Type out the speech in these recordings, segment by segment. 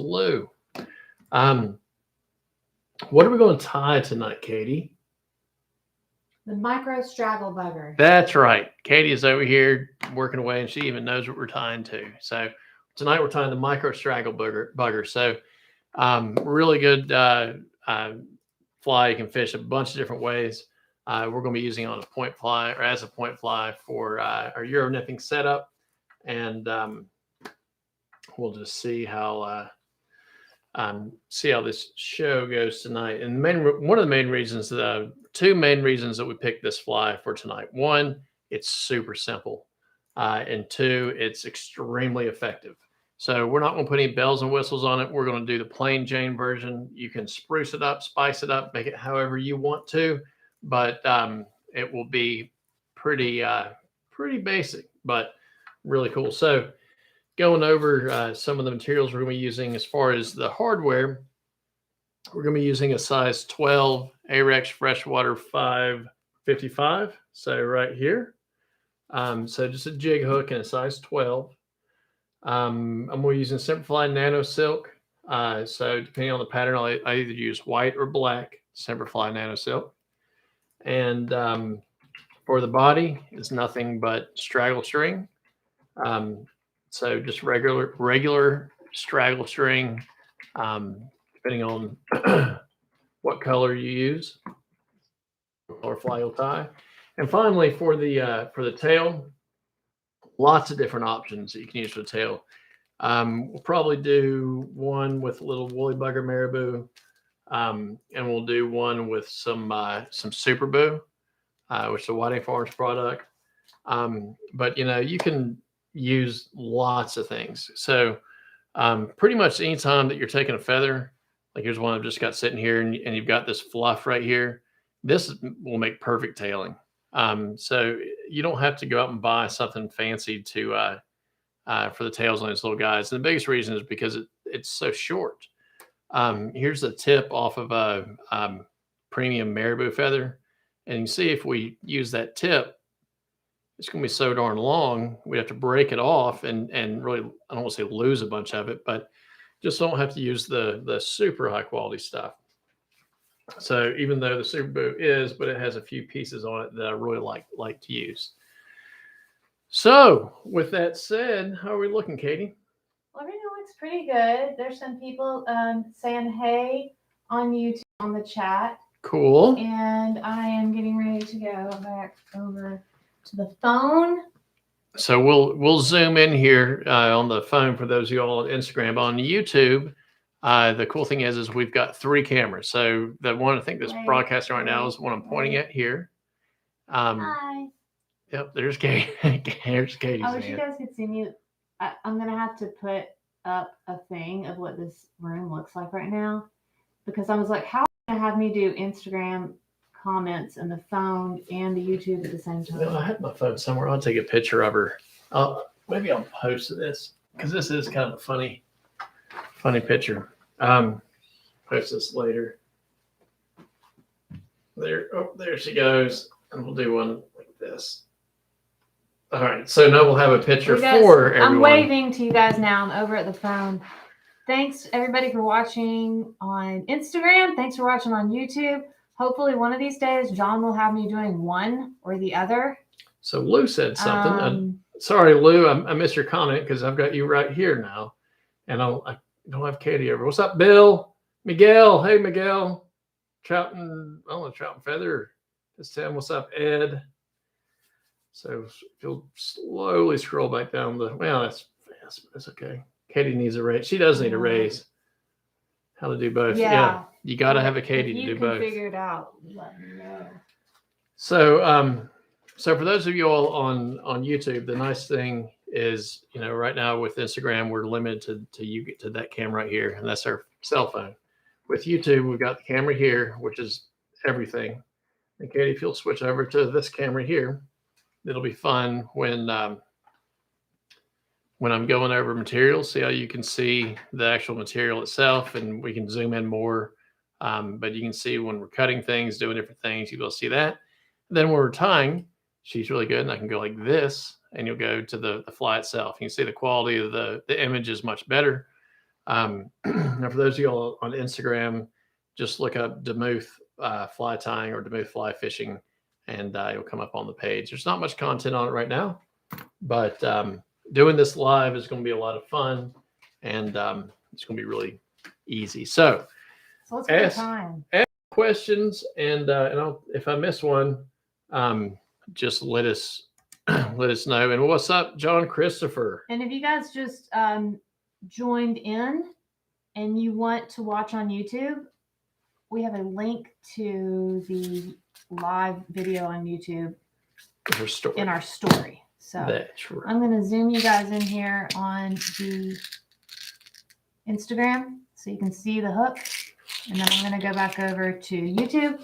Lou. Um, what are we going to tie tonight, Katie? The Micro Straggle Bugger. That's right. Katie is over here working away, and she even knows what we're tying to. So tonight we're tying the Micro Straggle Bugger. So really good fly. You can fish a bunch of different ways. We're going to be using it on a point fly or as a point fly for our Euro nipping setup, and we'll just see how this show goes tonight. And one of the main reasons, two main reasons that we picked this fly for tonight. One, it's super simple, and two, it's extremely effective. So we're not going to put any bells and whistles on it. We're going to do the plain Jane version. You can spruce it up, spice it up, make it however you want to, but it will be pretty basic, but really cool. So going over some of the materials we're going to be using as far as the hardware, we're going to be using a size 12 Ahrex Freshwater 555. So right here. So just a jig hook and a size 12. I'm going to be using Sermperfli Nano Silk. So depending on the pattern, I either use white or black Sermperfli Nano Silk. And for the body, it's nothing but straggle string. So just regular straggle string, depending on what color you use, or fly you'll tie. And finally, for the tail, lots of different options that you can use for the tail. We'll probably do one with a little woolly bugger marabou, and we'll do one with some super boo, which is a Whiting Farms product. But you can use lots of things. So pretty much anytime that you're taking a feather, like here's one I've just got sitting here, and you've got this fluff right here, this will make perfect tailing. So you don't have to go out and buy something fancy to for the tails on these little guys. And the biggest reason is because it's so short. Here's the tip off of a premium marabou feather, and you can see if we use that tip, it's going to be so darn long, we have to break it off and really, I don't want to say lose a bunch of it, but just don't have to use the super high quality stuff. So even though the super boo is, but it has a few pieces on it that I really like to use. So with that said, how are we looking, Katie? Well, everything looks pretty good. There's some people saying hey on YouTube on the chat. Cool. And I am getting ready to go back over to the phone. So we'll zoom in here on the phone for those of you all on Instagram. On YouTube, the cool thing is we've got 3 cameras. So the one I think that's broadcasting right now is the one I'm pointing at here. Hi. Yep, there's Katie. There's Katie's I wish you guys could see me. I'm gonna have to put up a thing of what this room looks like right now, because I was like, how are you gonna have me do Instagram comments and the phone and the YouTube at the same time? Well, I had my phone somewhere. I'll take a picture of her. Maybe I'll post this because this is kind of a funny picture. Post this later. There she goes, and we'll do one like this. All right, so now we'll have a picture for everyone. I'm waving to you guys now. I'm over at the phone. Thanks everybody for watching on Instagram. Thanks for watching on YouTube. Hopefully one of these days, John will have me doing one or the other. So Lou said something. Sorry, Lou, I missed your comment because I've got you right here now. And I don't have Katie over. What's up, Bill? Miguel. Hey, Miguel. Trout and Feather. Just tell him what's up, Ed. So if you'll slowly scroll back down that's fast, but that's okay. Katie needs a raise. She does need a raise. How to do both. Yeah. You got to have a Katie to do both. You can figure it out. Let me know. So, so for those of you all on YouTube, the nice thing is, right now with Instagram, we're limited to that camera right here, and that's our cell phone. With YouTube, we've got the camera here, which is everything. And Katie, if you'll switch over to this camera here, it'll be fun when I'm going over materials. See how you can see the actual material itself, and we can zoom in more. But you can see when we're cutting things, doing different things, you'll see that. Then when we're tying, she's really good, and I can go like this, and you'll go to the fly itself. You can see the quality of the image is much better. Now for those of you all on Instagram, just look up Demuth fly tying or Demuth fly fishing, and it'll come up on the page. There's not much content on it right now, but doing this live is going to be a lot of fun, and it's going to be really easy. So let's get time. Ask questions, and if I miss one, just let us know. And what's up, John Christopher? And if you guys just joined in and you want to watch on YouTube, we have a link to the live video on YouTube in our story. So that's right. I'm going to zoom you guys in here on the Instagram so you can see the hook. And then I'm going to go back over to YouTube.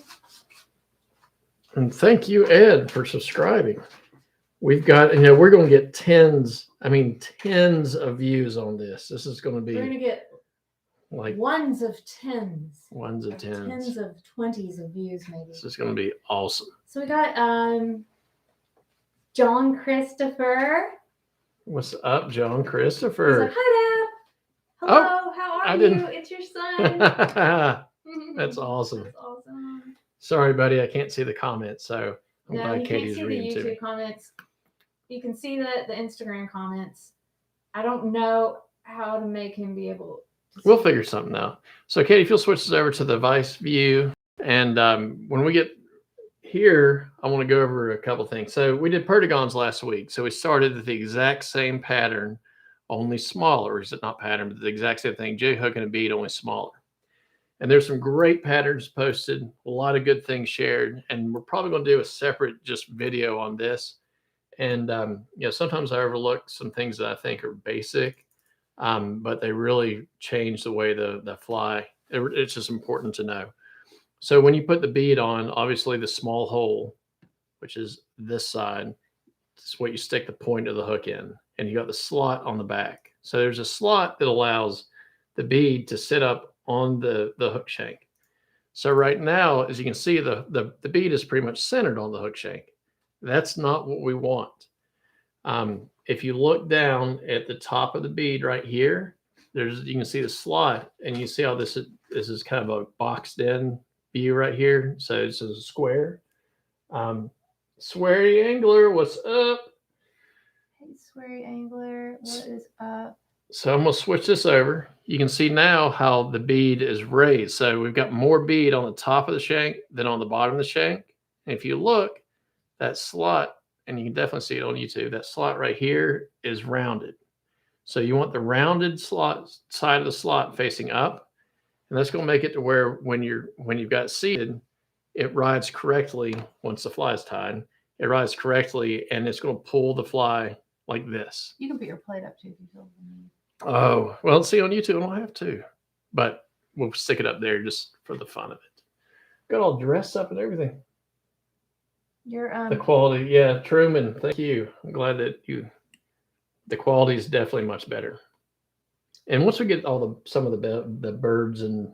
And thank you, Ed, for subscribing. We've got, we're going to get tens of views on this. This is going to be. We're going to get like ones of tens. Tens of 20s of views, maybe. This is going to be awesome. So we got John Christopher. What's up, John Christopher? He's like, hi, Dad. Hello, how are you? It's your son. That's awesome. That's awesome. Sorry, buddy, I can't see the comments, so I'm no, glad you Katie's can't see reading the YouTube comments. You can see the Instagram comments. I don't know how to make him be able to see. We'll figure something out. So, Katie, if you'll switch this over to the Vice view, and when we get here, I want to go over a couple things. So we did perdigons last week. So we started with the exact same pattern, only smaller. Is it not pattern, but the exact same thing. J hook and a bead, only smaller. And there's some great patterns posted, a lot of good things shared, and we're probably going to do a separate just video on this. And sometimes I overlook some things that I think are basic, but they really change the way the fly. It's just important to know. So when you put the bead on, obviously the small hole, which is this side, is what you stick the point of the hook in, and you got the slot on the back. So there's a slot that allows the bead to sit up on the hook shank. So right now, as you can see, the bead is pretty much centered on the hook shank. That's not what we want. If you look down at the top of the bead right here, you can see the slot, and you see how this is kind of a boxed in view right here. So this is a square. Sweary Angler, what's up? Hey, Sweary Angler, what is up? So I'm going to switch this over. You can see now how the bead is raised. So we've got more bead on the top of the shank than on the bottom of the shank. And if you look, that slot, and you can definitely see it on YouTube, that slot right here is rounded. So you want the rounded slot side of the slot facing up. And that's going to make it to where when you've got seated, it rides correctly once the fly is tied. It rides correctly, and it's going to pull the fly like this. You can put your plate up too if you feel the need. Oh, well, see, on YouTube, I don't have to. But we'll stick it up there just for the fun of it. Got all dressed up and everything. The quality, yeah, Truman, thank you. I'm glad that the quality is definitely much better. And once we get some of the birds and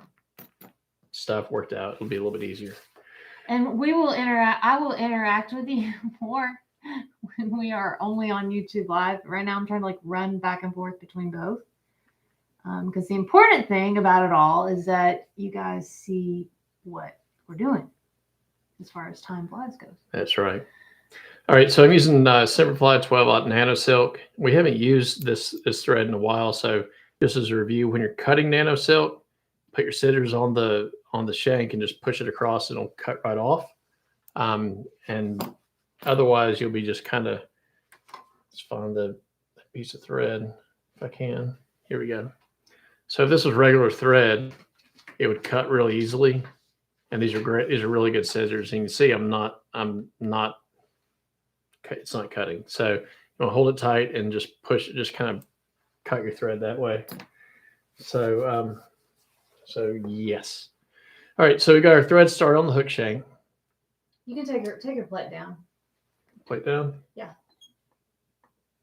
stuff worked out, it'll be a little bit easier. And we will interact. I will interact with you more when we are only on YouTube Live. Right now, I'm trying to run back and forth between both. Because the important thing about it all is that you guys see what we're doing as far as time flies goes. That's right. All right, so I'm using Sermperfli 12-aught nano silk. We haven't used this thread in a while, so just as a review, when you're cutting nano silk, put your scissors on the shank and just push it across, and it'll cut right off. And otherwise, you'll be just kind of, let's find the piece of thread if I can. Here we go. So if this was regular thread, it would cut really easily. And these are great. These are really good scissors. And you can see I'm not, it's not cutting. So you want to hold it tight and just push it, just kind of cut your thread that way. So, yes. All right. So we got our thread started on the hook shank. You can take your plate down. Plate down? Yeah.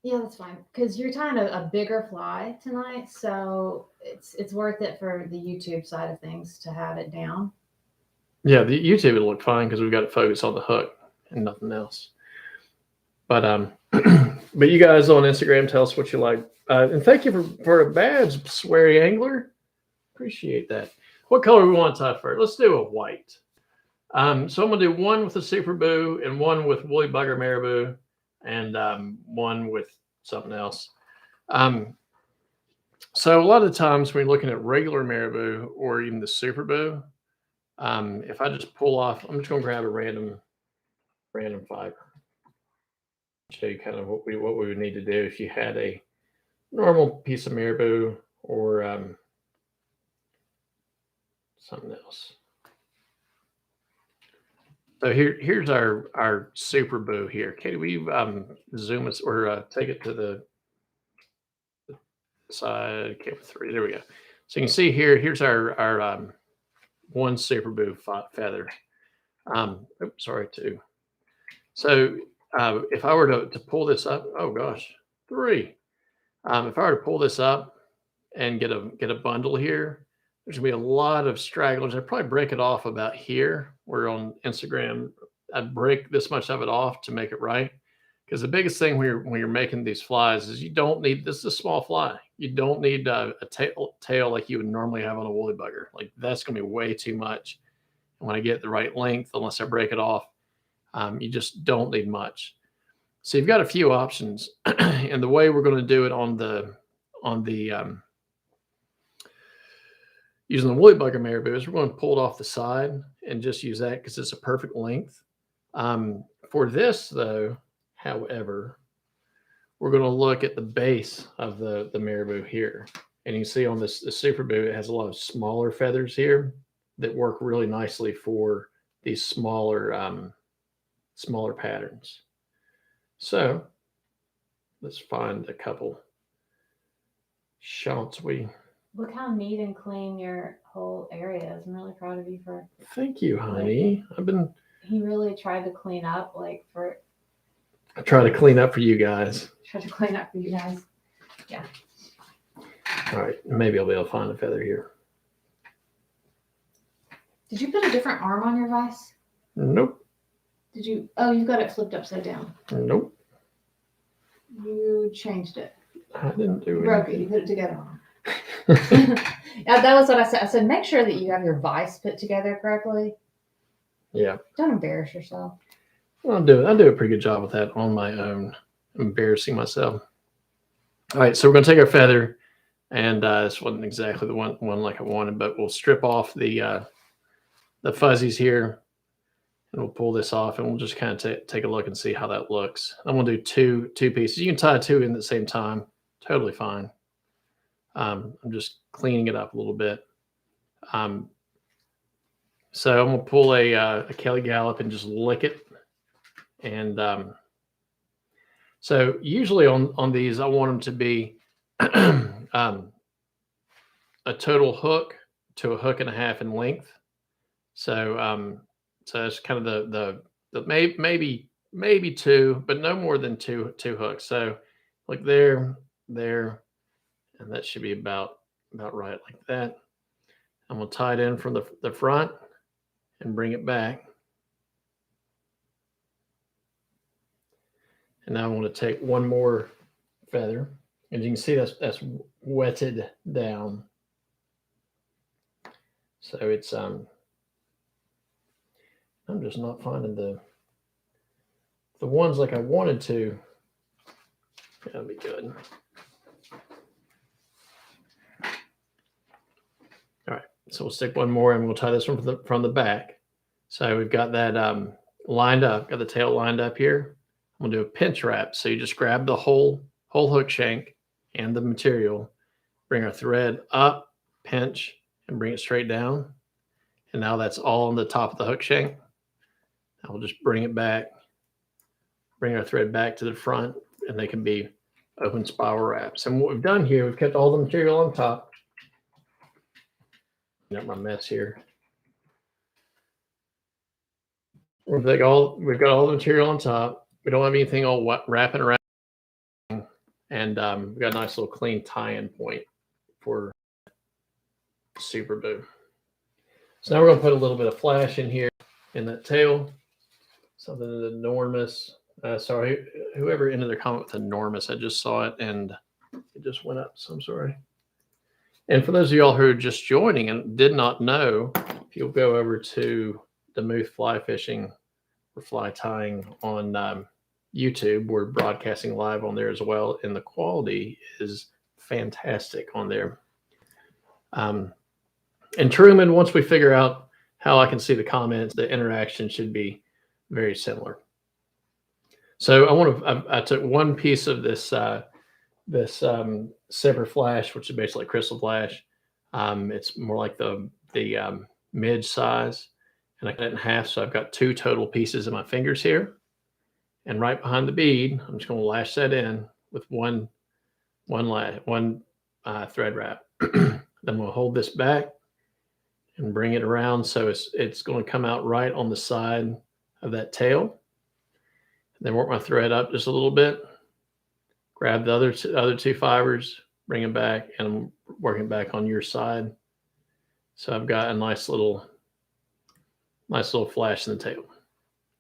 Yeah, that's fine. Because you're tying a bigger fly tonight. So it's worth it for the YouTube side of things to have it down. Yeah, the YouTube will look fine because we've got it focused on the hook and nothing else. But But you guys on Instagram, tell us what you like. And thank you for a badge, Sweary Angler. Appreciate that. What color we want to tie first? Let's do a white. So I'm going to do one with a Super Boo and one with Woolly Bugger Marabou and one with something else. So a lot of the times when you're looking at regular Marabou or even the Super Boo, if I just pull off, I'm just going to grab a random fiber. Show you kind of what we would need to do if you had a normal piece of Marabou or something else. So here's our Super Boo here. Katie, will you zoom us or take it to the side? Camera 3. There we go. So you can see here's our one Super Boo feather. Oops, sorry, 2. So if I were to pull this up, oh gosh, 3. If I were to pull this up and get a bundle here, there's gonna be a lot of stragglers. I'd probably break it off about here. We're on Instagram. I'd break this much of it off to make it right. Because the biggest thing when you're making these flies is you don't need, this is a small fly. You don't need a tail like you would normally have on a woolly bugger. Like that's gonna be way too much. And when I get the right length, unless I break it off, you just don't need much. So you've got a few options. And the way we're going to do it on the using the woolly bugger marabou is we're going to pull it off the side and just use that because it's a perfect length. For this though, however, we're going to look at the base of the marabou here. And you can see on the Super Boo, it has a lot of smaller feathers here that work really nicely for these smaller patterns. So let's find a couple shots. Look how neat and clean your whole area is. I'm really proud of you for. Thank you, honey. He really tried to clean up, I try to clean up for you guys. Yeah. All right, maybe I'll be able to find a feather here. Did you put a different arm on your vise? Nope. Did you? Oh, you've got it flipped upside down. Nope. You changed it. I didn't do it. Broke it. You put it together wrong. Yeah, that was what I said. I said, make sure that you have your vise put together correctly. Yeah. Don't embarrass yourself. I'll do a pretty good job with that on my own. Embarrassing myself. All right, so we're going to take our feather, and this wasn't exactly the one like I wanted, but we'll strip off the fuzzies here. And we'll pull this off and we'll just kind of take a look and see how that looks. I'm going to do two pieces. You can tie 2 in at the same time. Totally fine. I'm just cleaning it up a little bit. So I'm going to pull a Kelly Gallop and just lick it. And so usually on these, I want them to be a total hook to a hook and a half in length. So that's kind of the maybe 2, but no more than two hooks. So like there, and that should be about right like that. I'm gonna tie it in from the front and bring it back. And now I'm going to take one more feather. As you can see, that's wetted down. So it's I'm just not finding the ones like I wanted to. That'll be good. All right, so we'll stick one more and we'll tie this one from the back. So we've got that lined up, got the tail lined up here. I'm gonna do a pinch wrap. So you just grab the whole hook shank and the material, bring our thread up, pinch, and bring it straight down. And now that's all on the top of the hook shank. Now we'll just bring it back, bring our thread back to the front, and they can be open spiral wraps. And what we've done here, we've kept all the material on top. Got my mess here. We've got all the material on top. We don't have anything all wrapping around. And we've got a nice little clean tie-in point for Super Boo. So now we're going to put a little bit of flash in here in that tail. Something enormous. Sorry, whoever ended their comment with enormous, I just saw it and it just went up. So I'm sorry. And for those of y'all who are just joining and did not know, if you'll go over to Demuth Fly Fishing or Fly Tying on YouTube, we're broadcasting live on there as well, and the quality is fantastic on there. And Truman, once we figure out how I can see the comments, the interaction should be very similar. So I took one piece of this silver flash, which is basically crystal flash. It's more like the mid size, and I cut it in half. So I've got 2 total pieces in my fingers here, and right behind the bead, I'm just going to lash that in with one thread wrap. Then we'll hold this back and bring it around, so it's going to come out right on the side of that tail. Then work my thread up just a little bit. Grab the other 2 fibers, bring them back, and I'm working back on your side. So I've got a nice little flash in the tail.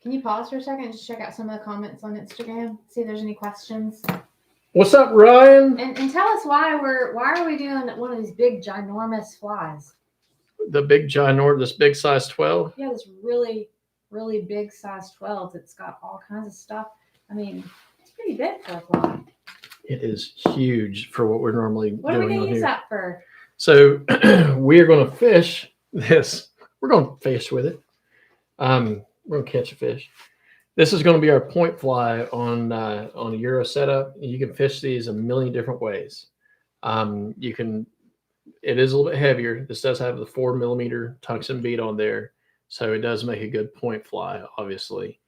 Can you pause for a second and just check out some of the comments on Instagram? See if there's any questions. What's up, Ryan? And tell us why are we doing one of these big ginormous flies? The big this big size 12? Yeah, this really, really big size 12 that's got all kinds of stuff. I mean, it's pretty big for a fly. It is huge for what we're normally doing. What are we going to use that for? So we're going to fish this. We're going to fish with it. We're going to catch a fish. This is going to be our point fly on a Euro setup. You can fish these a million different ways. It is a little bit heavier. This does have the 4 millimeter tungsten bead on there, so it does make a good point fly, obviously.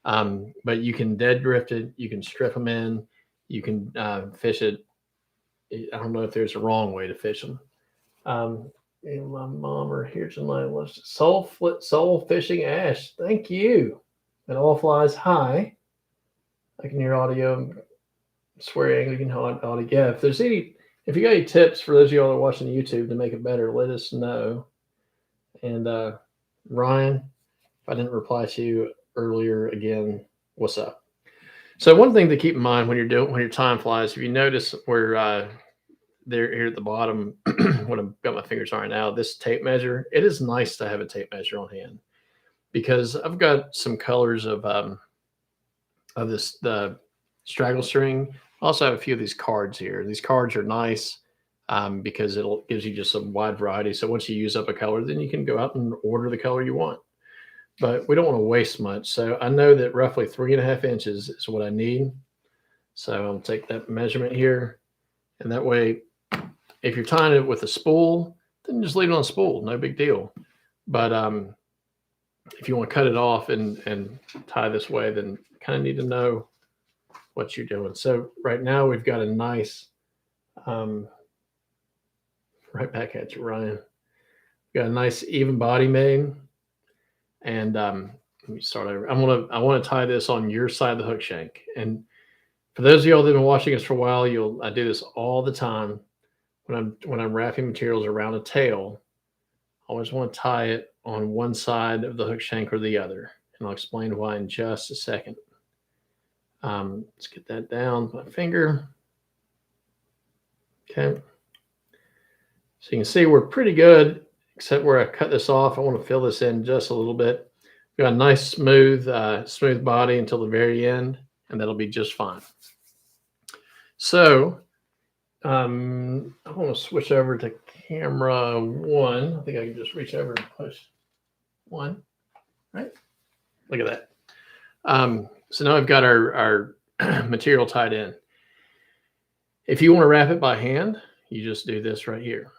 But you can dead drift it. You can strip them in. You can fish it. I don't know if there's a wrong way to fish them. And my mom are here tonight. Soul Fishing Ash. Thank you. And all flies high. I can hear audio. Swear Anglican audio. Yeah, if you got any tips for those of y'all that are watching YouTube to make it better, let us know. And Ryan, if I didn't reply to you earlier, again, what's up? So one thing to keep in mind when you're tying flies, if you notice where they're here at the bottom, when I've got my fingers on right now, this tape measure, it is nice to have a tape measure on hand, because I've got some colors of the straggle string. I also have a few of these cards here. These cards are nice because gives you just a wide variety. So once you use up a color, then you can go out and order the color you want. But we don't want to waste much. So I know that roughly 3.5 inches is what I need. So I'll take that measurement here. And that way, if you're tying it with a spool, then just leave it on a spool. No big deal. But if you want to cut it off and tie this way, then you kind of need to know what you're doing. So right now we've got a nice, right back at you, Ryan. We've got a nice even body made. And let me start over. I want to tie this on your side of the hook shank. And for those of y'all that have been watching us for a while, I do this all the time when I'm wrapping materials around a tail. I always want to tie it on one side of the hook shank or the other, and I'll explain why in just a second. Let's get that down with my finger. Okay. So you can see we're pretty good, except where I cut this off. I want to fill this in just a little bit. We've got a nice smooth body until the very end, and that'll be just fine. So I want to switch over to camera 1. I think I can just reach over and push 1. Right? Look at that. So now I've got our material tied in. If you want to wrap it by hand, you just do this right here.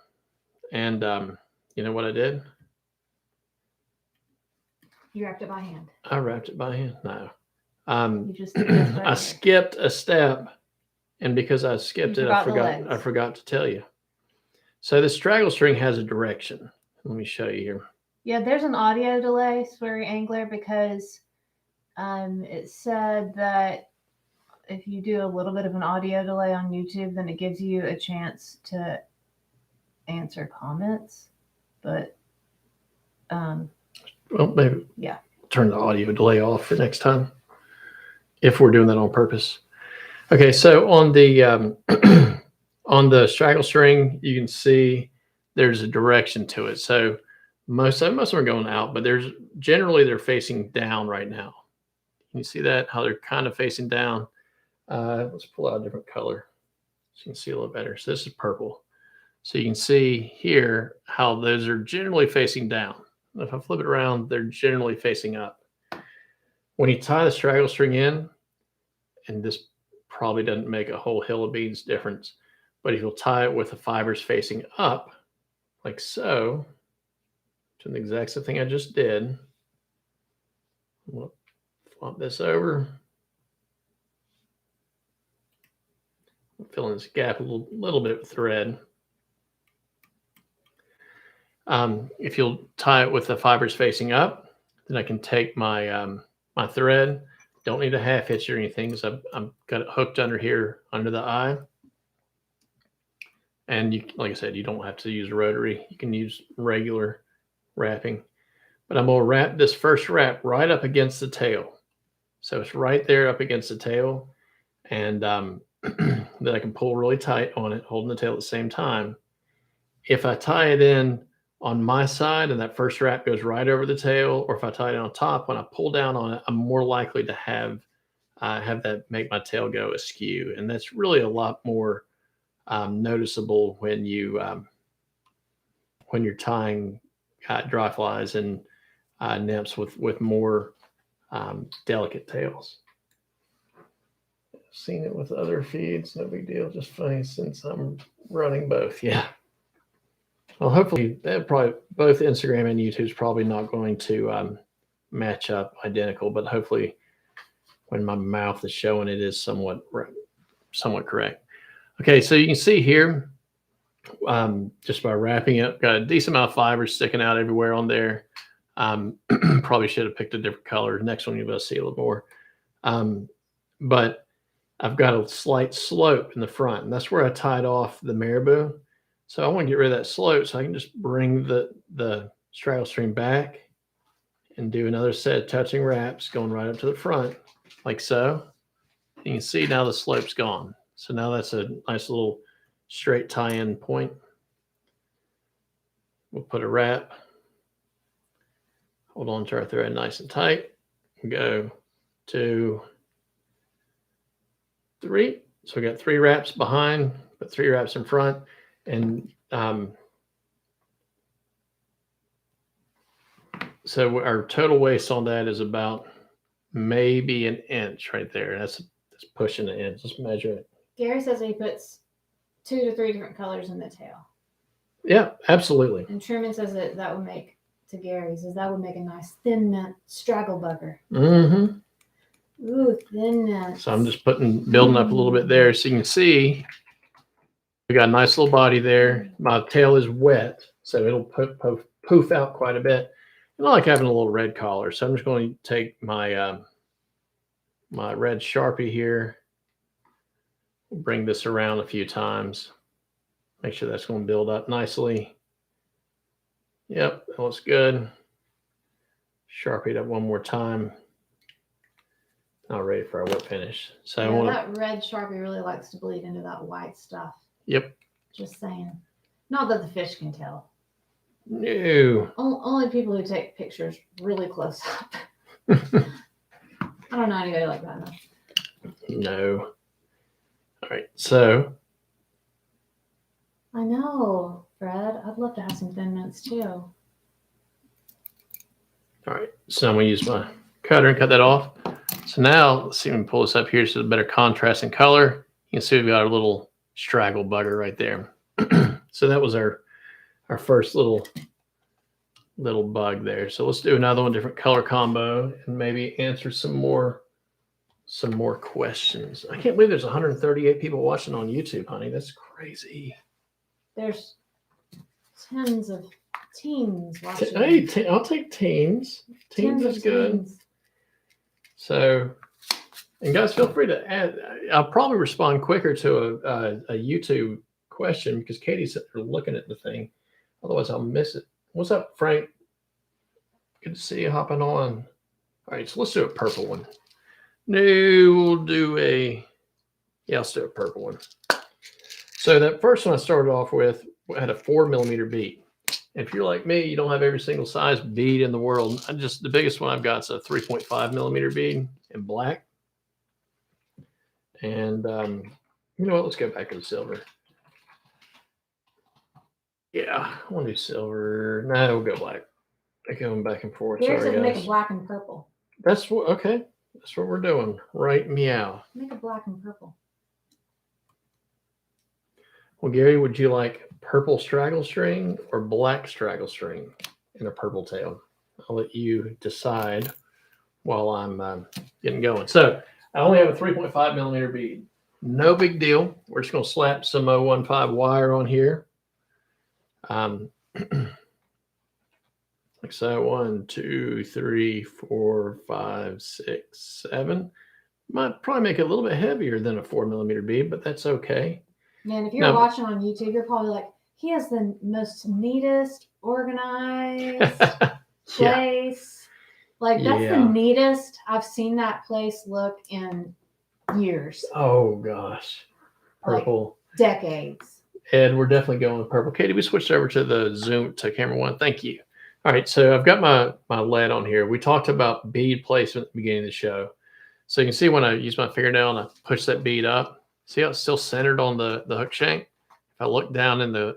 And you know what I did? You wrapped it by hand. I wrapped it by hand. No. You just did this right I here. skipped a step, and because I skipped it, I forgot forgot to tell you. So the straggle string has a direction. Let me show you here. Yeah, there's an audio delay, Sweary Angler, because it said that if you do a little bit of an audio delay on YouTube, then it gives you a chance to answer comments. But well, maybe yeah, turn the audio delay off for next time. if we're doing that on purpose. Okay, so on the on the straggle string, you can see there's a direction to it. So most of them are going out, but there's generally they're facing down right now. Can you see that? How they're kind of facing down. Let's pull out a different color so you can see a little better. So this is purple. So you can see here how those are generally facing down. If I flip it around, they're generally facing up. When you tie the straggle string in, and this probably doesn't make a whole hill of beads difference, but if you'll tie it with the fibers facing up, like so, to the exact same thing I just did, we'll flop this over. I'm filling this gap a little bit with thread. If you'll tie it with the fibers facing up, then I can take my my thread. Don't need a half hitch or anything because I've got it hooked under here under the eye. And you, like I said, you don't have to use rotary. You can use regular wrapping. But I'm going to wrap this first wrap right up against the tail. So it's right there up against the tail. And then I can pull really tight on it, holding the tail at the same time. If I tie it in on my side and that first wrap goes right over the tail, or if I tie it on top, when I pull down on it, I'm more likely to have that make my tail go askew. And that's really a lot more noticeable when you're tying dry flies and nymphs with more delicate tails. I've seen it with other feeds, no big deal, just funny since I'm running both. Yeah. Well, hopefully, probably both Instagram and YouTube is probably not going to match up identical, but hopefully, when my mouth is showing, it is somewhat correct. Okay, so you can see here, just by wrapping it, got a decent amount of fibers sticking out everywhere on there. Probably should have picked a different color. Next one, you'll be able to see a little more. But I've got a slight slope in the front, and that's where I tied off the marabou. So I want to get rid of that slope, so I can just bring the straggle string back and do another set of touching wraps going right up to the front, like so. You can see now the slope's gone. So now that's a nice little straight tie-in point. We'll put a wrap. Hold on to our thread nice and tight. Go 2, 3. So we got 3 wraps behind, but 3 wraps in front. And so our total waist on that is about maybe an inch right there. That's pushing an inch. Just measure it. Gary says he puts 2 to 3 different colors in the tail. Yeah, absolutely. And Truman says that would make, to Gary, says that would make a nice thin mint straggle bugger. Mm-hmm. Ooh, thin mint. So I'm just building up a little bit there so you can see. We got a nice little body there. My tail is wet, so it'll poof out quite a bit. And I like having a little red collar, so I'm just going to take my my red Sharpie here, bring this around a few times, make sure that's going to build up nicely. Yep, that looks good. Sharpie it up one more time. Now ready for our whip finish. So yeah, that red Sharpie really likes to bleed into that white stuff. Yep. Just saying. Not that the fish can tell. No. Only people who take pictures really close up. I don't know anybody like that enough. No. All right, so. I know, Fred. I'd love to have some thin mints too. All right, so I'm going to use my cutter and cut that off. So now, let's see if we can pull this up here so it's a better contrast in color. You can see we've got our little straggle bugger right there. So that was our first little bug there. So let's do another one, different color combo, and maybe answer some more questions. I can't believe there's 138 people watching on YouTube, honey. That's crazy. There's tens of teens watching. Hey, I'll take teens. Teens is good. Teens. So, and guys, feel free to add. I'll probably respond quicker to a YouTube question because Katie's sitting there looking at the thing. Otherwise, I'll miss it. What's up, Frank? Good to see you hopping on. All right, so let's do a purple one. No, we'll do I'll still a purple one. So that first one I started off with had a 4mm bead. If you're like me, you don't have every single size bead in the world. The biggest one I've got is a 3.5mm bead in black. And you know what? Let's go back to the silver. Yeah, I want to do silver. No, we'll go black. I'm going back and forth. Gary Sorry, said guys. make a black and purple. That's what. Okay, that's what we're doing. Right, meow. Make a black and purple. Well, Gary, would you like purple straggle string or black straggle string in a purple tail? I'll let you decide while I'm getting going. So I only have a 3.5mm bead. No big deal. We're just going to slap some 015 wire on here. Like so, 1, 2, 3, 4, 5, 6, 7. Might probably make it a little bit heavier than a 4mm bead, but that's okay. Man, if you're watching on YouTube, you're probably like, he has the most neatest, organized place. Like, that's the neatest I've seen that place look in years. Oh, gosh. Purple. Like, decades. Ed, we're definitely going with purple. Katie, we switched over to the zoom to camera 1. Thank you. All right, so I've got my lead on here. We talked about bead placement at the beginning of the show. So you can see when I use my fingernail and I push that bead up, see how it's still centered on the hook shank? If I look down in the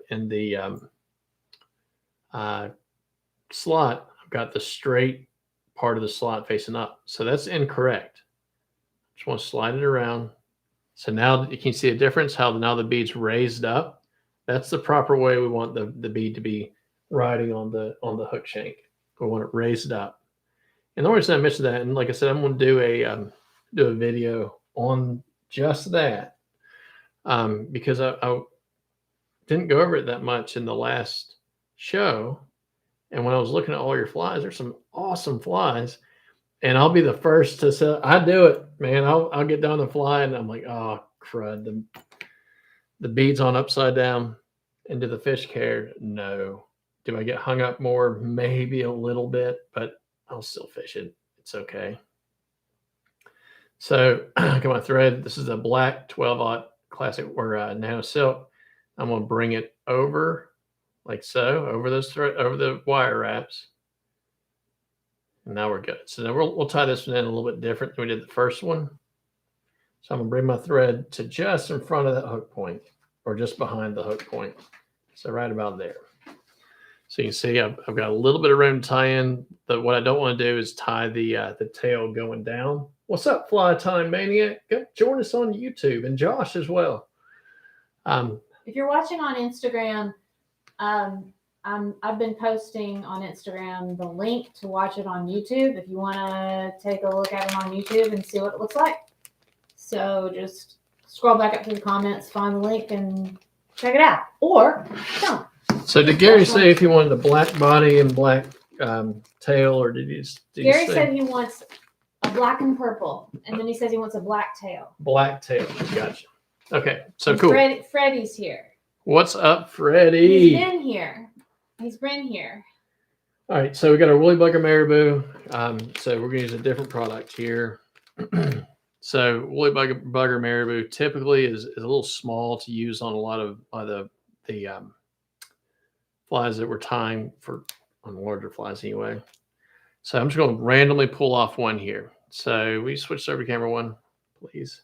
slot, I've got the straight part of the slot facing up. So that's incorrect. Just want to slide it around. So now you can see a difference, how now the bead's raised up. That's the proper way we want the bead to be riding on the hook shank. We want it raised up. And the only reason I mentioned that, and like I said, I'm going to do a video on just that because I didn't go over it that much in the last show. And when I was looking at all your flies, there's some awesome flies. And I'll be the first to say, I do it, man. I'll get down the fly and I'm like, oh, crud. The bead's on upside down into the fish care. No. Do I get hung up more? Maybe a little bit, but I'll still fish it. It's okay. So I got my thread. This is a black 12-aught classic or nano silk. I'm going to bring it over like so, over the wire wraps. And now we're good. So now we'll tie this one in a little bit different than we did the first one. So I'm going to bring my thread to just in front of that hook point or just behind the hook point. So right about there. So you can see I've got a little bit of room to tie in. But what I don't want to do is tie the tail going down. What's up, Fly Time Maniac? Join us on YouTube and Josh as well. If you're watching on Instagram, I've been posting on Instagram the link to watch it on YouTube if you want to take a look at it on YouTube and see what it looks like. So just scroll back up to the comments, find the link, and check it out. Or don't. So did Gary say if he wanted a black body and black tail, or did Gary said he wants a black and purple, and then he says he wants a black tail. Black tail. Gotcha. Okay, so and cool. Freddie's here. What's up, Freddie? He's been here. He's been here. All right, so we got our Woolly Bugger Marabou. So we're going to use a different product here. So Woolly Bugger Marabou typically is a little small to use on a lot of the flies that we're tying on larger flies anyway. So I'm just going to randomly pull off one here. So we switch over to camera 1, please.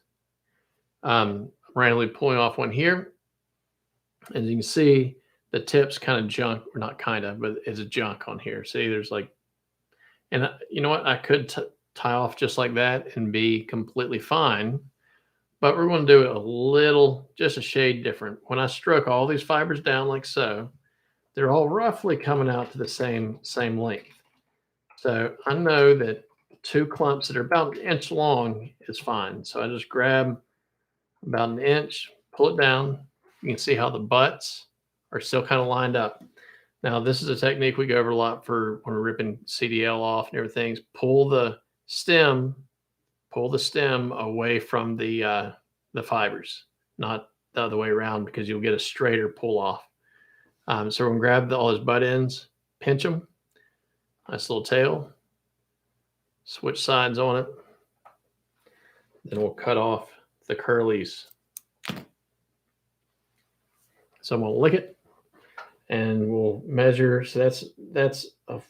Randomly pulling off one here. As you can see, the tip's kind of junk, or not kind of, but it's a junk on here. See, there's like, and you know what? I could tie off just like that and be completely fine, but we're going to do it a little, just a shade different. When I stroke all these fibers down like so, they're all roughly coming out to the same length. So I know that 2 clumps that are about 1 inch long is fine. So I just grab about 1 inch, pull it down. You can see how the butts are still kind of lined up. Now, this is a technique we go over a lot for when we're ripping CDL off and everything. Pull the stem away from the fibers, not the other way around, because you'll get a straighter pull off. So we're going to grab all those butt ends, pinch them, nice little tail, switch sides on it. Then we'll cut off the curlies. So I'm going to lick it and we'll measure. So that's a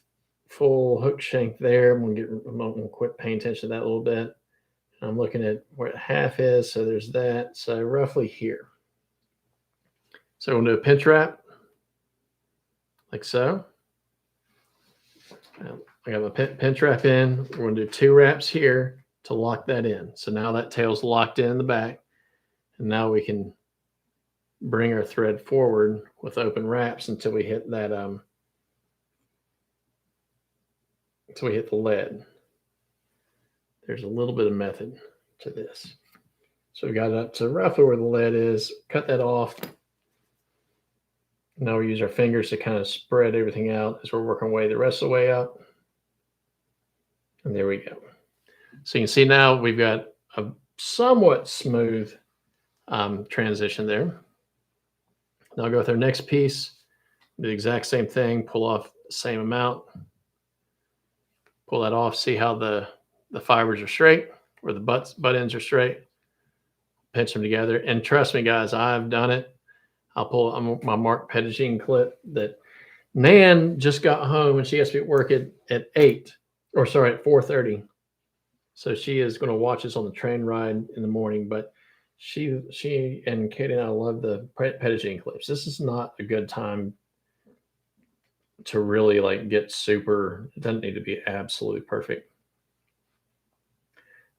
full hook shank there. I'm going to quit paying attention to that a little bit. I'm looking at where half is. So there's that. So roughly here. So we'll do a pinch wrap like so. I got my pinch wrap in. We're going to do 2 wraps here to lock that in. So now that tail's locked in the back. And now we can bring our thread forward with open wraps until we hit that until we hit the lead. There's a little bit of method to this. So we got it up to roughly where the lead is. Cut that off. Now we use our fingers to kind of spread everything out as we're working way the rest of the way up. And there we go. So you can see now we've got a somewhat smooth transition there. Now I'll go with our next piece. Do the exact same thing. Pull off the same amount. Pull that off. See how the fibers are straight, or the butt ends are straight. Pinch them together. And trust me, guys, I've done it. I'll pull my Mark Pettigene clip that Nan just got home and she has to be at work at 4:30. So she is going to watch us on the train ride in the morning. But she and Katie and I love the Pettigene clips. This is not a good time to really like get super. It doesn't need to be absolutely perfect.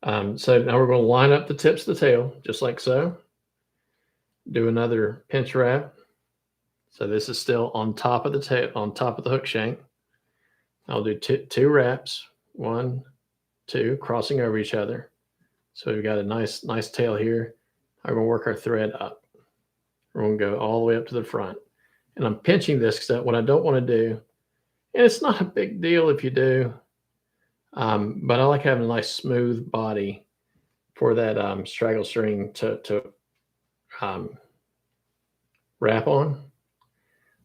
So now we're going to line up the tips of the tail just like so. Do another pinch wrap. So this is still on top of the tail, on top of the hook shank. I'll do 2 wraps, 1, 2, crossing over each other. So we've got a nice tail here. I'm going to work our thread up. We're going to go all the way up to the front. And I'm pinching this because what I don't want to do, and it's not a big deal if you do, but I like having a nice smooth body for that straggle string to wrap on.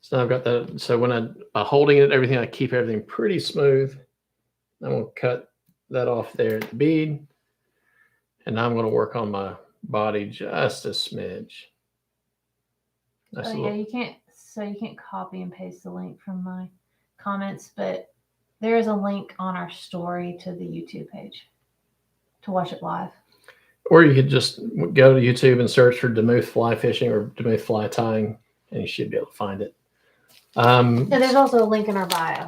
So now I've got that. So when by holding it, everything, I keep everything pretty smooth. I'm going to cut that off there at the bead. And now I'm going to work on my body just a smidge. Yeah, you can't copy and paste the link from my comments, but there is a link on our story to the YouTube page to watch it live. Or you could just go to YouTube and search for Demuth fly fishing or Demuth fly tying, and you should be able to find it. And there's also a link in our bio.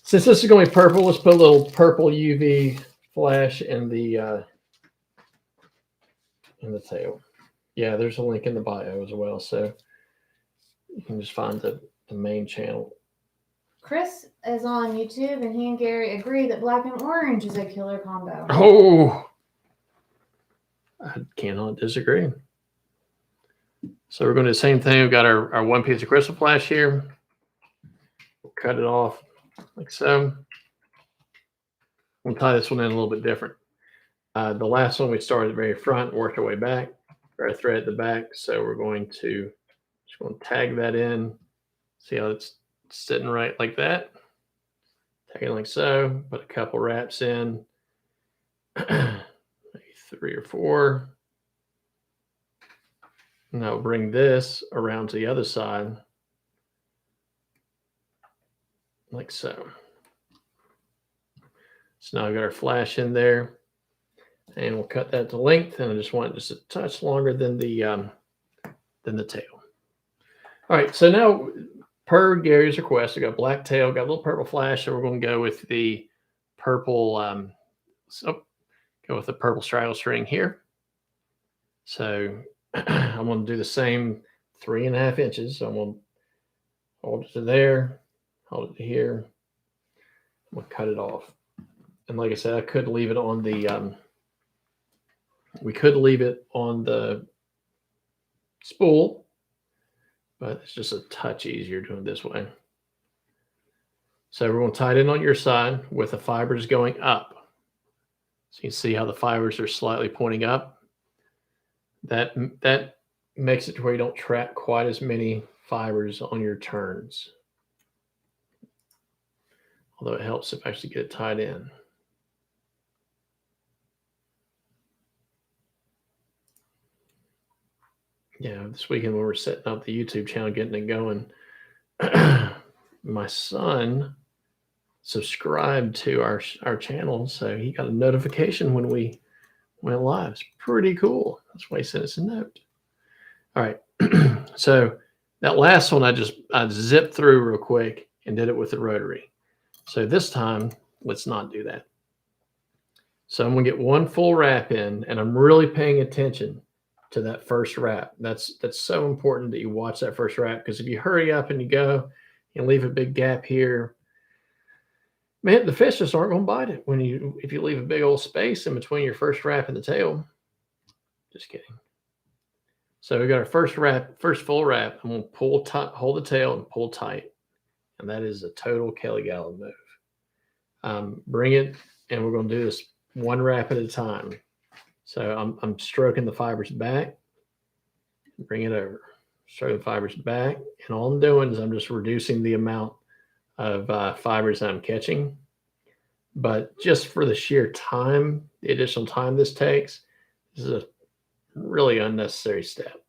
Since this is going to be purple, let's put a little purple UV flash in the tail. Yeah, there's a link in the bio as well, so you can just find the main channel. Chris is on YouTube, and he and Gary agree that black and orange is a killer combo. Oh, I cannot disagree. So we're going to do the same thing. We've got our 1 piece of crystal flash here. We'll cut it off like so. We'll tie this one in a little bit different. The last one we started at the very front, worked our way back, our thread at the back. So we're going to tag that in. See how it's sitting right like that. Tag it like so. Put a couple wraps in, maybe 3 or 4. And I'll bring this around to the other side, like so. So now I've got our flash in there, and we'll cut that to length. And I just want it just a touch longer than the tail. All right, so now per Gary's request, we got black tail, got a little purple flash, so we're going to go with the purple. Go with the purple straggle string here. So I'm going to do the same 3.5 inches. So I'm going to hold it to there, hold it to here. I'm going to cut it off. And like I said, I could leave it on the, we could leave it on the spool, but it's just a touch easier doing it this way. So we're going to tie it in on your side with the fibers going up. So you can see how the fibers are slightly pointing up. That makes it to where you don't trap quite as many fibers on your turns. Although it helps if I actually get it tied in. this weekend when we're setting up the YouTube channel, getting it going, my son subscribed to our channel, so he got a notification when we went live. It's pretty cool. That's why he sent us a note. All right. So that last one I zipped through real quick and did it with the rotary. So this time, let's not do that. So I'm gonna get one full wrap in, and I'm really paying attention to that first wrap. That's so important that you watch that first wrap, because if you hurry up and you go and leave a big gap here, man, the fish just aren't gonna bite it if you leave a big old space in between your first wrap and the tail. Just kidding. So we got our first full wrap. I'm gonna pull tight, hold the tail and pull tight, and that is a total Kelly Gallo move. Bring it, and we're gonna do this one wrap at a time. So I'm stroking the fibers back, bring it over, stroke the fibers back, and all I'm doing is I'm just reducing the amount of fibers I'm catching. But just for the sheer time, the additional time this takes, this is a really unnecessary step.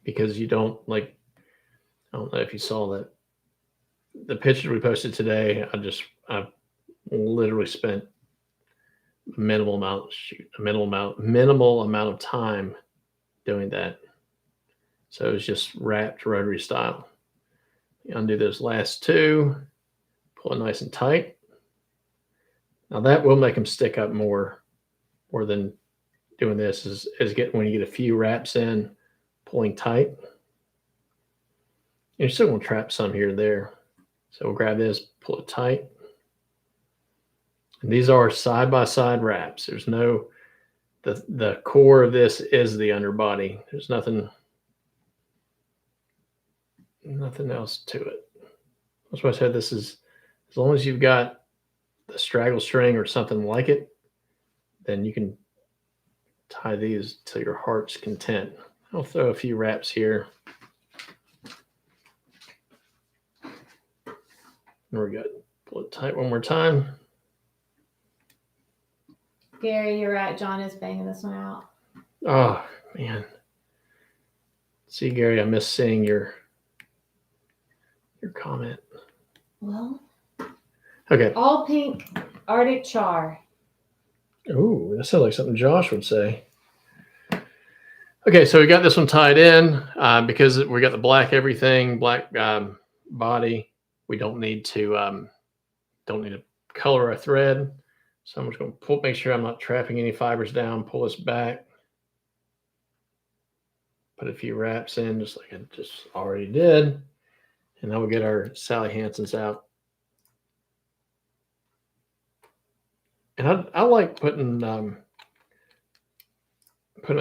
Because you don't, like, I don't know if you saw that. The pictures we posted today, I literally spent minimal amount of time doing that. So it was just wrapped rotary style. You undo those last two, pull it nice and tight. Now that will make them stick up more than doing this is when you get a few wraps in, pulling tight. You're still going to trap some here and there. So we'll grab this, pull it tight. And these are side-by-side wraps. There's no, the core of this is the underbody. There's nothing else to it. That's why I said this is, as long as you've got the straggle string or something like it, then you can tie these to your heart's content. I'll throw a few wraps here. And we're good. Pull it tight one more time. Gary, you're right. John is banging this one out. Oh, man. See, Gary, I miss seeing your comment. Well, okay. All pink Arctic char. Ooh, that sounds like something Josh would say. Okay, so we got this one tied in because we got the black everything, black body. We don't need to color our thread. So I'm just going to make sure I'm not trapping any fibers down. Pull this back. Put a few wraps in, just like I just already did. And now we'll get our Sally Hansen's out. And I like putting a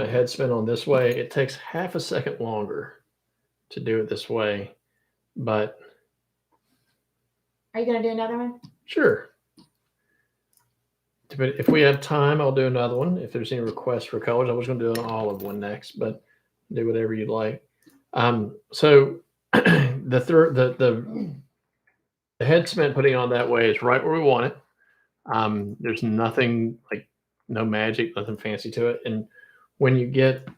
head spin on this way. It takes half a second longer to do it this way, but. Are you going to do another one? Sure. But if we have time, I'll do another one. If there's any requests for colors, I was going to do an olive one next, but do whatever you'd like. So the head cement putting on that way is right where we want it. There's nothing like no magic, nothing fancy to it. And when you get,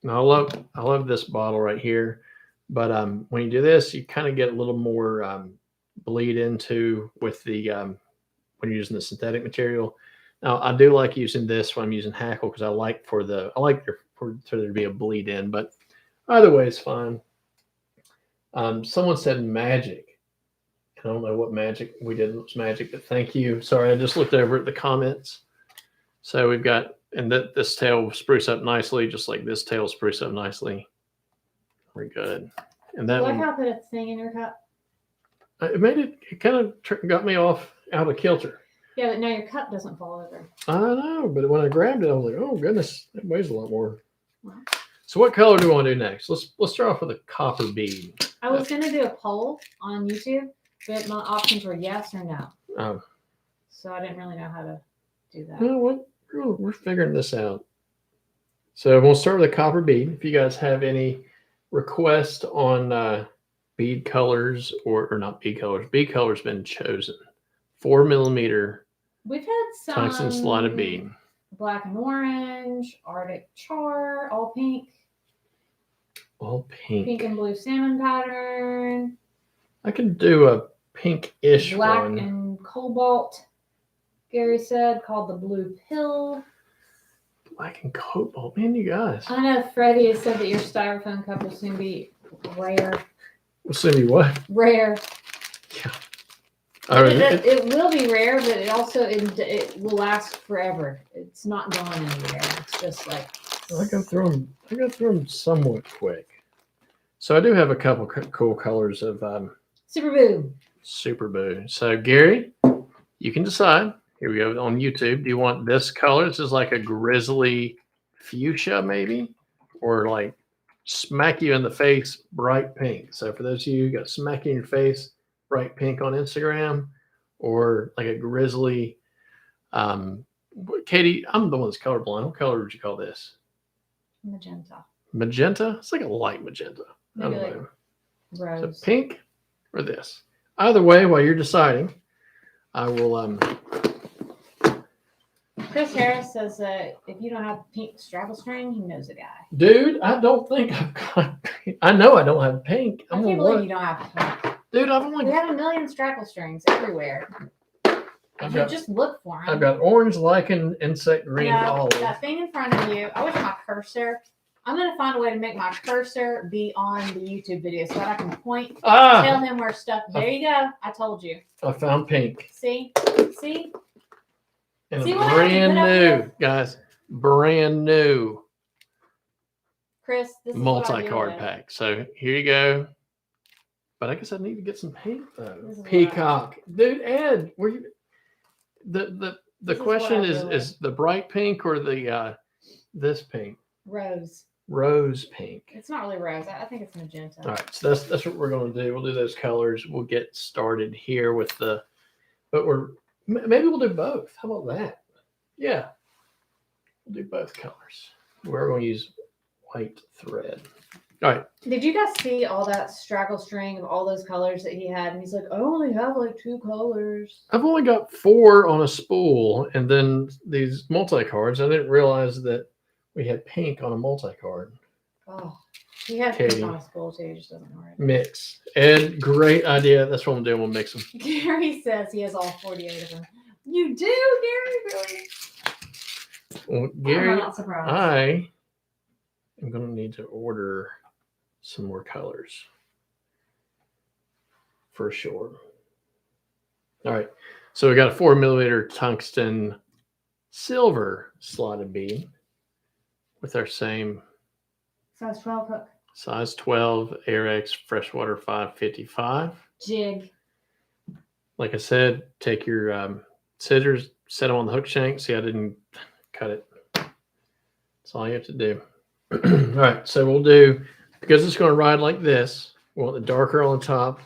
I love this bottle right here, but when you do this, you kind of get a little more bleed into with the when you're using the synthetic material. Now I do like using this when I'm using hackle because I like for there to be a bleed in, but either way is fine. Someone said magic. I don't know what magic we did was magic, but thank you. Sorry, I just looked over at the comments. So we've got, and this tail will spruce up nicely, just like this tail will spruce up nicely. We're good. And that like how I put a thing in your cup. It kind of got me out of kilter. Yeah, but now your cup doesn't fall over. I know, but when I grabbed it, I was like, oh goodness, it weighs a lot more. Wow. So what color do we want to do next? Let's start off with a copper bead. I was going to do a poll on YouTube, but my options were yes or no. Oh. So I didn't really know how to do that. You know what? We're figuring this out. So we'll start with a copper bead. If you guys have any requests on bead colors or not bead colors, bead colors been chosen. 4 millimeter We've had some tungsten slotted bead. black and orange, Arctic char, all pink. All pink. Pink and blue salmon pattern. I could do a pink-ish Black one. and cobalt, Gary said, called the blue pill. Black and cobalt. Man, you guys. I know Freddie has said that your styrofoam cup will soon be rare. We'll see what? Rare. Yeah. All right. It will be rare, but it also it will last forever. It's not going anywhere. It's just like I go through them somewhat quick. So I do have a couple cool colors of Super Boo. Super Boo. So Gary, you can decide. Here we go on YouTube. Do you want this color? This is like a grizzly fuchsia, maybe, or like smack you in the face, bright pink. So for those of you who got smack you in your face, bright pink on Instagram, or like a grizzly. Katie, I'm the one that's colorblind. What color would you call this? Magenta. Magenta? It's like a light magenta. Maybe I don't like know. rose. So pink or this? Either way, while you're deciding, I will. Chris Harris says that if you don't have pink straggle string, he knows a guy. Dude, I don't think I've got. I know I don't have pink. I can't believe you don't have pink. Dude, I've only. We have a million straggle strings everywhere. Just look for them. I've got orange, lichen, insect green, olive. That thing in front of you. I wish my cursor. I'm gonna find a way to make my cursor be on the YouTube video so that I can point. Tell him where stuff. There you go. I told you. I found pink. See. And See brand new, guys. Brand new. Chris, this is multi-card pack. So here you go. But I guess I need to get some pink though. Peacock, dude. Ed, were you? The question is the bright pink or the this pink? Rose pink. It's not really rose. I think it's magenta. All right, so that's what we're going to do. We'll do those colors. We'll get started here with the, but maybe we'll do both. How about that? Yeah, we'll do both colors. We're going to use white thread. All right. Did you guys see all that straggle string of all those colors that he had? And he's like, I only have like 2 colors. I've only got 4 on a spool, and then these multi-cards. I didn't realize that we had pink on a multi-card. Oh, he has pink on a spool too. He just doesn't know it. Mix. Ed, great idea. That's what we'll do. We'll mix them. Gary says he has all 48 of them. You do, Gary? Really? Well, Gary, I'm not surprised. I am going to need to order some more colors for sure. All right. So we got a 4mm tungsten silver slotted bead with our same size 12 hook. Size 12 Airx freshwater 555 jig. Like I said, take your scissors, set them on the hook shank. See, I didn't cut it. That's all you have to do. All right, so we'll do, because it's going to ride like this, we want the darker on the top.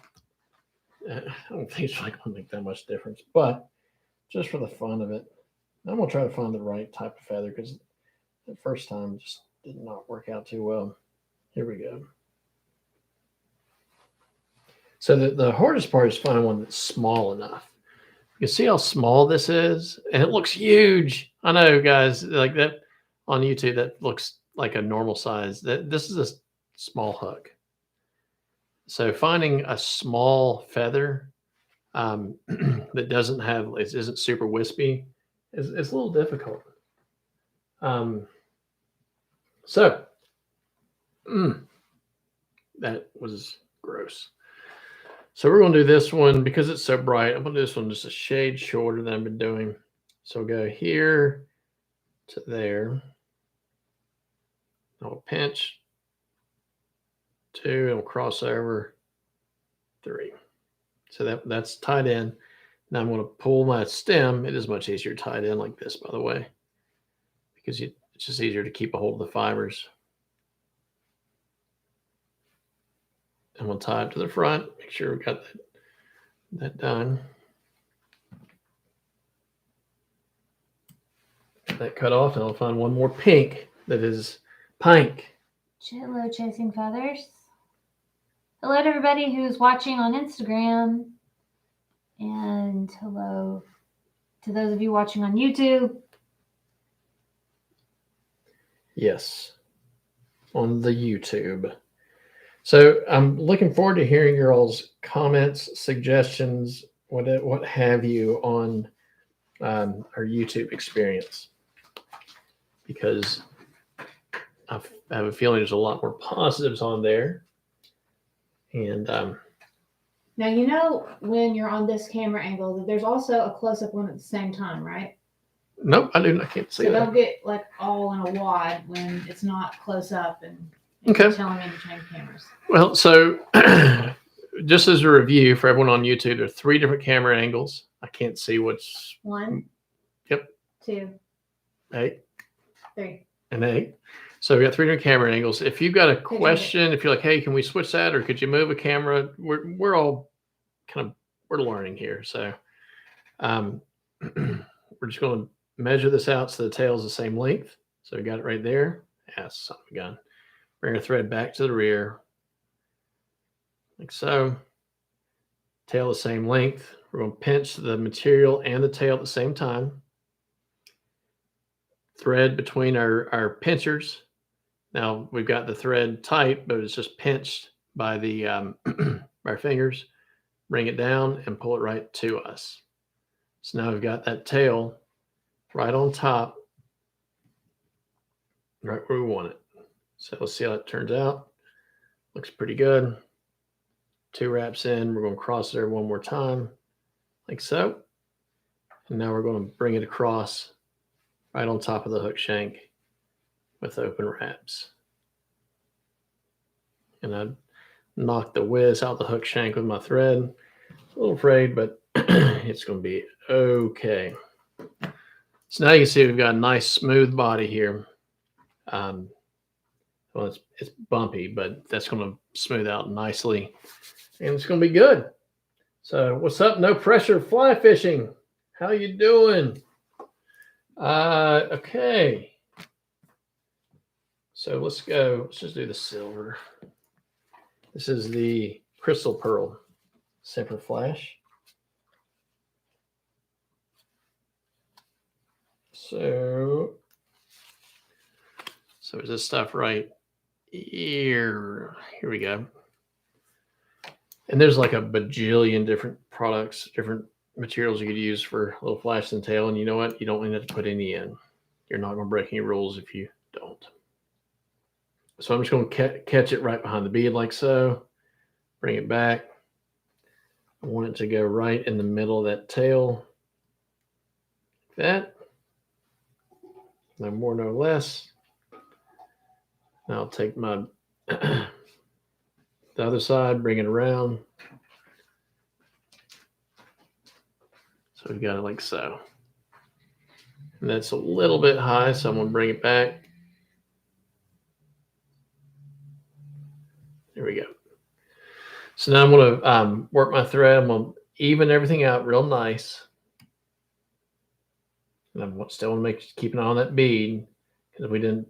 I don't think it's really going to make that much difference, but just for the fun of it, I'm going to try to find the right type of feather because the first time just did not work out too well. Here we go. So the hardest part is finding one that's small enough. You can see how small this is, and it looks huge. I know, guys, like that on YouTube, that looks like a normal size. This is a small hook. So finding a small feather that doesn't have, isn't super wispy, is a little difficult. That was gross. So we're going to do this one because it's so bright. I'm going to do this one just a shade shorter than I've been doing. So we'll go here to there. I'll pinch 2 and we'll cross over 3. So that's tied in. Now I'm going to pull my stem. It is much easier tied in like this, by the way, because it's just easier to keep a hold of the fibers. And we'll tie it to the front. Make sure we've got that done. Get that cut off, and I'll find one more pink that is pink. Hello, Chasing Feathers. Hello to everybody who's watching on Instagram. And hello to those of you watching on YouTube. Yes, on the YouTube. So I'm looking forward to hearing your all's comments, suggestions, what have you on our YouTube experience, because I have a feeling there's a lot more positives on there. And Now, you know, when you're on this camera angle, that there's also a close-up one at the same time, right? nope, I can't see So that. don't get like all in a wad when it's not close up and Okay. you're telling me to change cameras. Well, so just as a review for everyone on YouTube, there are 3 different camera angles. I can't see which. 1. Yep. 2. 8. 3. And 8. So we got 3 different camera angles. If you've got a question, if you're like, hey, can we switch that, or could you move a camera? We're all we're learning here. So we're just going to measure this out so the tail is the same length. So we got it right there. Yes, son of a gun. Bring our thread back to the rear, like so. Tail the same length. We're going to pinch the material and the tail at the same time. Thread between our pinchers. Now we've got the thread tight, but it's just pinched by the our fingers. Bring it down and pull it right to us. So now we've got that tail right on top, right where we want it. So let's see how it turns out. Looks pretty good. 2 wraps in. We're going to cross there one more time, like so. And now we're going to bring it across right on top of the hook shank with open wraps. And I knocked the whiz out the hook shank with my thread. A little afraid, but it's going to be okay. So now you can see we've got a nice smooth body here. Well, it's bumpy, but that's going to smooth out nicely, and it's going to be good. So what's up? No pressure fly fishing. How you doing? Okay. So let's go. Let's just do the silver. This is the crystal pearl Sermperfli. So is this stuff right here? Here we go. And there's like a bajillion different products, different materials you could use for a little flash and tail. And you know what? You don't even have to put any in. You're not going to break any rules if you don't. So I'm just going to catch it right behind the bead like so. Bring it back. I want it to go right in the middle of that tail. Like that. No more, no less. Now I'll take my the other side, bring it around. So we've got it like so. And that's a little bit high, so I'm going to bring it back. There we go. So now I'm going to work my thread. I'm going to even everything out real nice. And I still want to keep an eye on that bead, because I didn't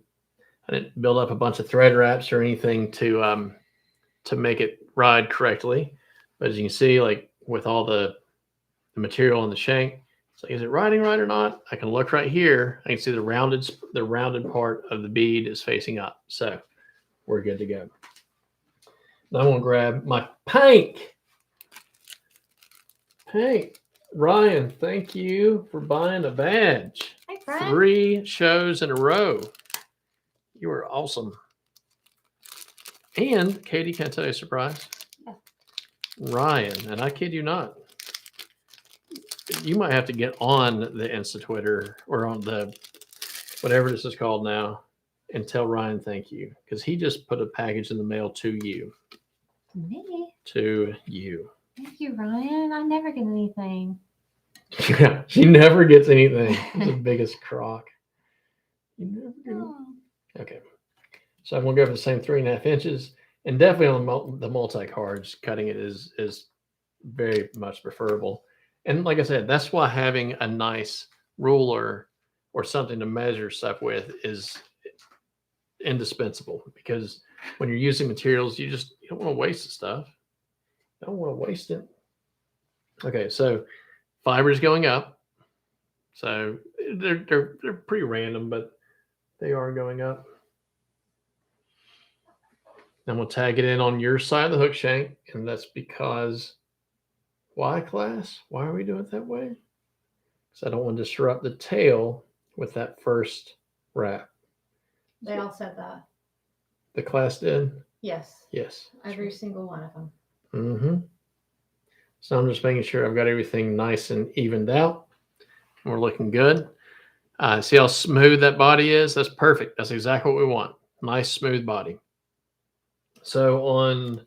build up a bunch of thread wraps or anything to make it ride correctly. But as you can see, like with all the material on the shank, it's like, is it riding right or not? I can look right here. I can see the rounded part of the bead is facing up. So we're good to go. Now I'm going to grab my paint. Ryan, thank you for buying a badge. Hey, Brian. 3 shows in a row. You are awesome. And Katie, can I tell you a surprise? Yeah. Ryan, and I kid you not, you might have to get on the Insta Twitter or on the whatever this is called now and tell Ryan thank you, because he just put a package in the mail to you. Me? To you. Thank you, Ryan. I never get anything. Yeah, she never gets anything. It's the biggest crock. You never get Okay. So I'm going to go for the same 3.5 inches. And definitely on the multi-cards, cutting it is very much preferable. And like I said, that's why having a nice ruler or something to measure stuff with is indispensable, because when you're using materials, you don't want to waste the stuff. You don't want to waste it. Okay, so fibers going up. So they're pretty random, but they are going up. I'm going to tag it in on your side of the hook shank, and that's because, why, class? Why are we doing it that way? Because I don't want to disrupt the tail with that first wrap. They all said that. The class did? Yes. Yes. Every single one of them. Mm-hmm. So I'm just making sure I've got everything nice and evened out. We're looking good. See how smooth that body is? That's perfect. That's exactly what we want. Nice, smooth body. So on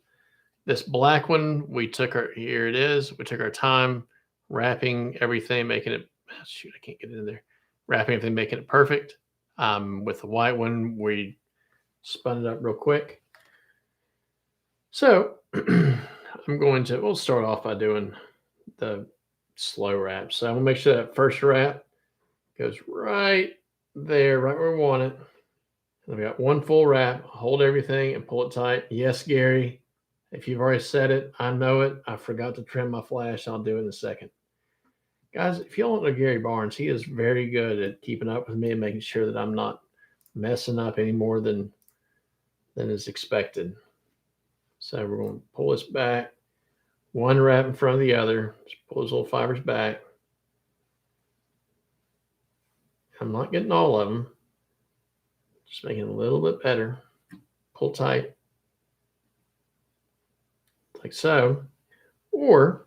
this black one, we took our, here it is. We took our time wrapping everything, making it, shoot, I can't get it in there. Wrapping everything, making it perfect. With the white one, we spun it up real quick. So I'm going to, we'll start off by doing the slow wrap. So I'm gonna make sure that first wrap goes right there, right where we want it. And we got one full wrap, hold everything and pull it tight. Yes, Gary, if you've already said it, I know it. I forgot to trim my flash. I'll do it in a second. Guys, if you don't know Gary Barnes, he is very good at keeping up with me and making sure that I'm not messing up any more than is expected. So we're going to pull this back, one wrap in front of the other. Just pull those little fibers back. I'm not getting all of them. Just making it a little bit better. Pull tight. Like so. Or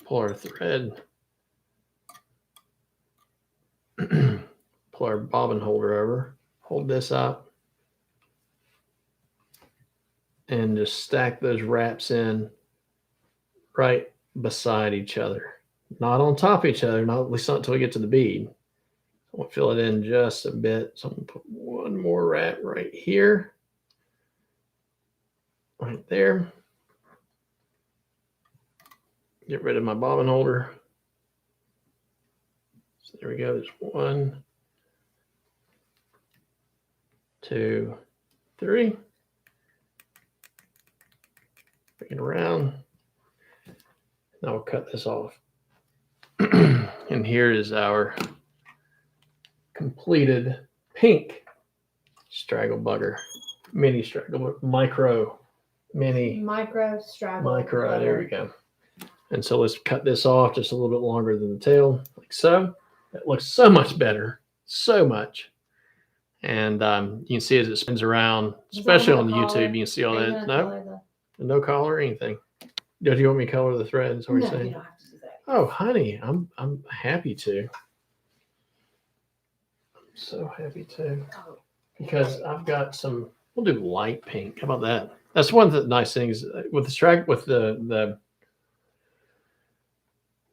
pull our thread. Pull our bobbin holder over. Hold this up. And just stack those wraps in right beside each other. Not on top of each other, not at least not until we get to the bead. We'll fill it in just a bit. So I'm going to put one more wrap right here. Right there. Get rid of my bobbin holder. So there we go. There's 1, 2, 3. Bring it around. Now we'll cut this off. And here is our completed pink straggle bugger. Mini straggle, micro straggle bugger. There we go. And so let's cut this off just a little bit longer than the tail, like so. It looks so much better, so much. And you can see as it spins around, especially on YouTube, you can see all that. No collar or anything. Do you want me to color the thread? Is what you're saying? You don't have to do that. Oh, honey, I'm happy to. I'm so happy to. Because I've got some, we'll do light pink. How about that? That's one of the nice things with the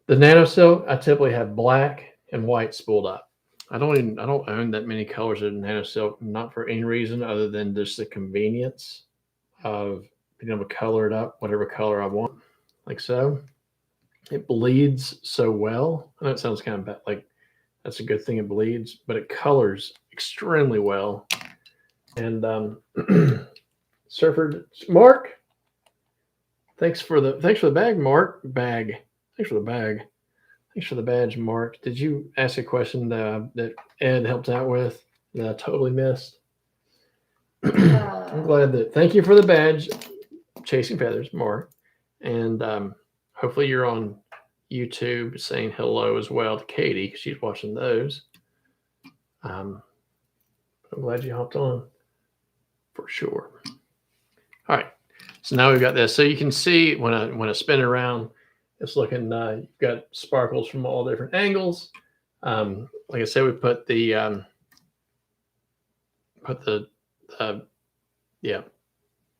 nano silk. I typically have black and white spooled up. I don't own that many colors of nano silk, not for any reason other than just the convenience of being able to color it up whatever color I want, like so. It bleeds so well. I know it sounds kind of bad, like that's a good thing it bleeds, but it colors extremely well. And Surfer Mark, thanks for the bag, Mark. Thanks for the bag. Thanks for the badge, Mark. Did you ask a question that Ed helped out with that I totally missed? I'm glad that. Thank you for the badge, Chasing Feathers, Mark. And hopefully you're on YouTube saying hello as well to Katie because she's watching those. I'm glad you hopped on for sure. All right. So now we've got this. So you can see when I spin it around, it's looking, you've got sparkles from all different angles. Like I said, we put the, yeah,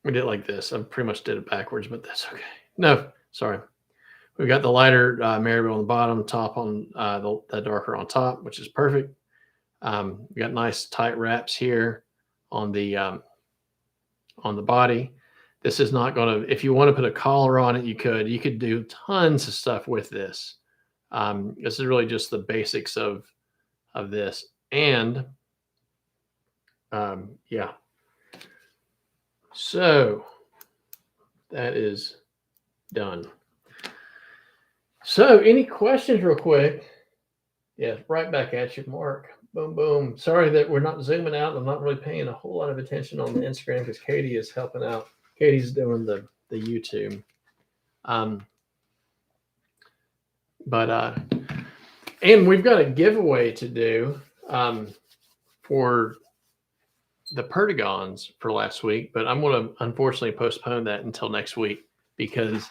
we did it like this. I pretty much did it backwards, but that's okay. No, sorry. We've got the lighter Maribel on the bottom, top on the darker on top, which is perfect. We got nice tight wraps here on the body. This is not going to, if you want to put a collar on it, you could do tons of stuff with this. This is really just the basics of this. And yeah. So that is done. So any questions real quick? Yeah, right back at you, Mark. Boom, boom. Sorry that we're not zooming out. I'm not really paying a whole lot of attention on the Instagram because Katie is helping out. Katie's doing the YouTube. And we've got a giveaway to do for the Perdigons for last week, but I'm going to unfortunately postpone that until next week because